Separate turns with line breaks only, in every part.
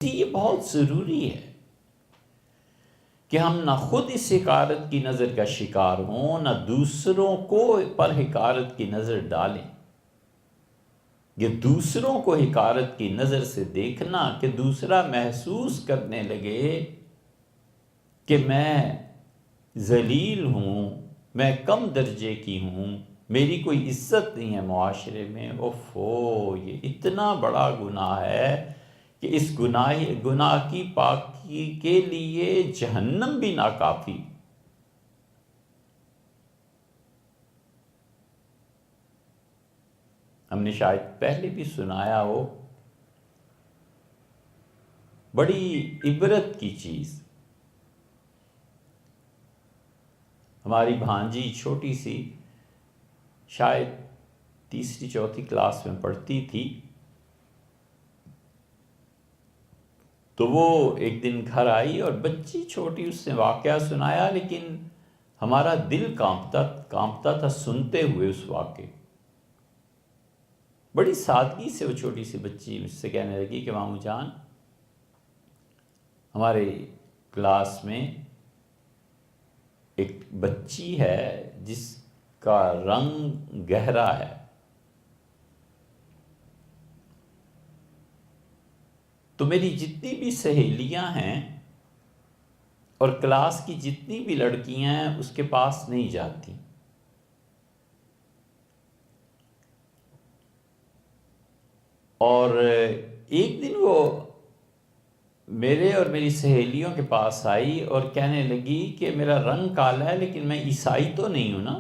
یہ بہت ضروری ہے کہ ہم نہ خود اس حقارت کی نظر کا شکار ہوں، نہ دوسروں کو پر حقارت کی نظر ڈالیں۔ یہ دوسروں کو حقارت کی نظر سے دیکھنا کہ دوسرا محسوس کرنے لگے کہ میں ذلیل ہوں، میں کم درجے کی ہوں، میری کوئی عزت نہیں ہے معاشرے میں، اوفو، یہ اتنا بڑا گناہ ہے کہ اس گناہ کی پاکی کے لیے جہنم بھی ناکافی۔ ہم نے شاید پہلے بھی سنایا ہو، بڑی عبرت کی چیز۔ ہماری بھانجی چھوٹی سی، شاید تیسری چوتھی کلاس میں پڑھتی تھی، تو وہ ایک دن گھر آئی اور بچی چھوٹی، اس نے واقعہ سنایا، لیکن ہمارا دل کانپتا تھا سنتے ہوئے اس واقعے۔ بڑی سادگی سے وہ چھوٹی سی بچی مجھ سے کہنے لگی کہ ماموں جان، ہمارے کلاس میں ایک بچی ہے جس کا رنگ گہرا ہے، تو میری جتنی بھی سہیلیاں ہیں اور کلاس کی جتنی بھی لڑکیاں ہیں اس کے پاس نہیں جاتی۔ اور ایک دن وہ میرے اور میری سہیلیوں کے پاس آئی اور کہنے لگی کہ میرا رنگ کالا ہے لیکن میں عیسائی تو نہیں ہوں نا۔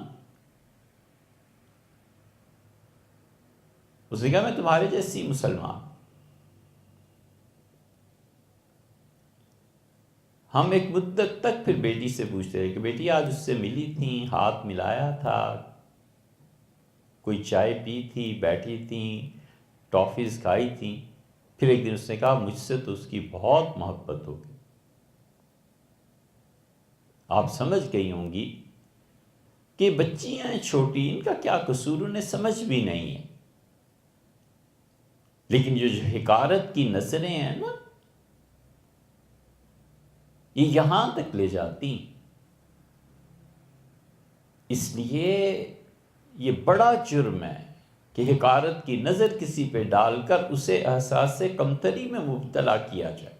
اس نے کہا میں تمہارے جیسی مسلمان۔ ہم ایک مدت تک پھر بیٹی سے پوچھتے رہے کہ بیٹی آج اس سے ملی تھیں، ہاتھ ملایا تھا، کوئی چائے پی تھی، بیٹھی تھیں، ٹافیز کھائی تھیں؟ پھر ایک دن اس نے کہا مجھ سے تو اس کی بہت محبت ہو گئی۔ آپ سمجھ گئی ہوں گی کہ بچیاں چھوٹی، ان کا کیا قصور، انہیں سمجھ بھی نہیں ہے، لیکن جو حقارت کی نظریں ہیں نا، یہ یہاں تک لے جاتی۔ اس لیے یہ بڑا جرم ہے کہ حقارت کی نظر کسی پہ ڈال کر اسے احساس کمتری میں مبتلا کیا جائے۔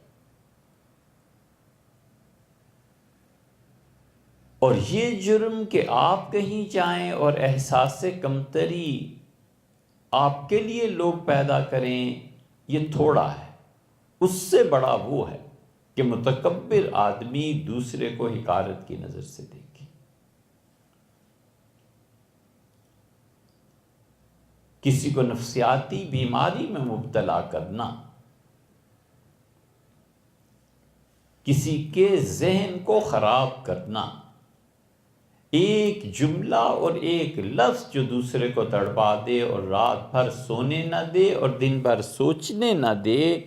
اور یہ جرم کہ آپ کہیں جائیں اور احساس کمتری آپ کے لیے لوگ پیدا کریں، یہ تھوڑا ہے۔ اس سے بڑا وہ ہے کہ متکبر آدمی دوسرے کو حقارت کی نظر سے دیکھے۔ کسی کو نفسیاتی بیماری میں مبتلا کرنا، کسی کے ذہن کو خراب کرنا، ایک جملہ اور ایک لفظ جو دوسرے کو تڑپا دے اور رات بھر سونے نہ دے اور دن بھر سوچنے نہ دے،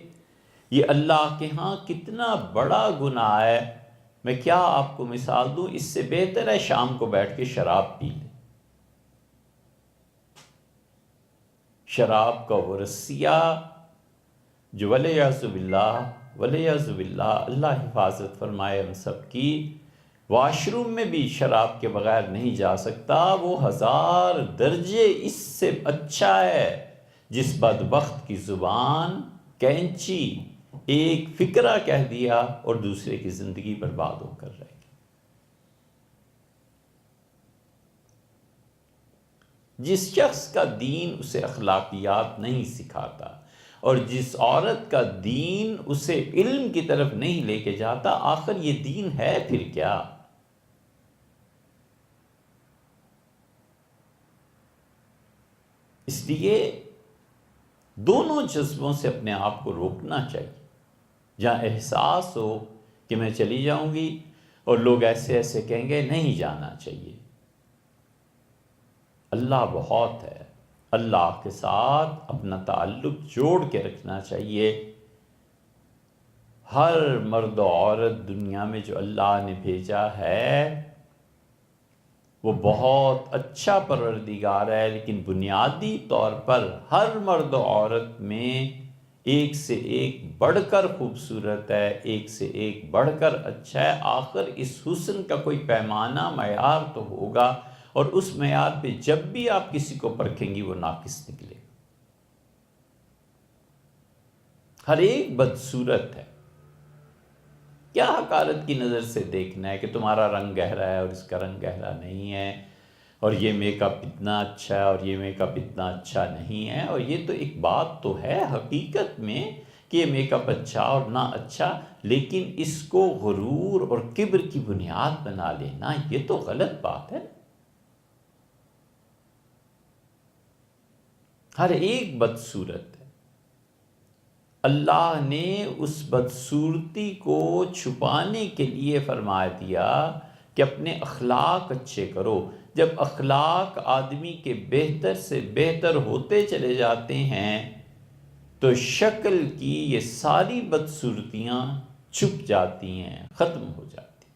یہ اللہ کے ہاں کتنا بڑا گناہ ہے۔ میں کیا آپ کو مثال دوں، اس سے بہتر ہے شام کو بیٹھ کے شراب پی لیں۔ شراب کا وہ رسیہ جو ولیعذ باللہ، اللہ حفاظت فرمائے ہم سب کی، واش روم میں بھی شراب کے بغیر نہیں جا سکتا، وہ 1000 درجے اس سے اچھا ہے جس بدبخت کی زبان کینچی ایک فقرہ کہہ دیا اور دوسرے کی زندگی برباد ہو کر رہ گئی۔ جس شخص کا دین اسے اخلاقیات نہیں سکھاتا اور جس عورت کا دین اسے علم کی طرف نہیں لے کے جاتا، آخر یہ دین ہے پھر کیا؟ اس لیے دونوں جذبوں سے اپنے آپ کو روکنا چاہیے۔ جہاں احساس ہو کہ میں چلی جاؤں گی اور لوگ ایسے ایسے کہیں گے، نہیں جانا چاہیے۔ اللہ بہت ہے، اللہ کے ساتھ اپنا تعلق جوڑ کے رکھنا چاہیے۔ ہر مرد و عورت دنیا میں جو اللہ نے بھیجا ہے وہ بہت اچھا پروردگار ہے، لیکن بنیادی طور پر ہر مرد و عورت میں ایک سے ایک بڑھ کر خوبصورت ہے، ایک سے ایک بڑھ کر اچھا ہے۔ آخر اس حسن کا کوئی پیمانہ معیار تو ہوگا، اور اس معیار پہ جب بھی آپ کسی کو پرکھیں گی وہ ناقص نکلے گا۔ ہر ایک بدصورت ہے، کیا حقارت کی نظر سے دیکھنا ہے کہ تمہارا رنگ گہرا ہے اور اس کا رنگ گہرا نہیں ہے، اور یہ میک اپ اتنا اچھا ہے اور یہ میک اپ اتنا اچھا نہیں ہے۔ اور یہ تو ایک بات تو ہے حقیقت میں کہ یہ میک اپ اچھا اور نہ اچھا، لیکن اس کو غرور اور کبر کی بنیاد بنا لینا یہ تو غلط بات ہے۔ ہر ایک بدصورت ہے، اللہ نے اس بدصورتی کو چھپانے کے لیے فرما دیا کہ اپنے اخلاق اچھے کرو۔ جب اخلاق آدمی کے بہتر سے بہتر ہوتے چلے جاتے ہیں تو شکل کی یہ ساری بدصورتیاں چھپ جاتی ہیں، ختم ہو جاتی ہیں۔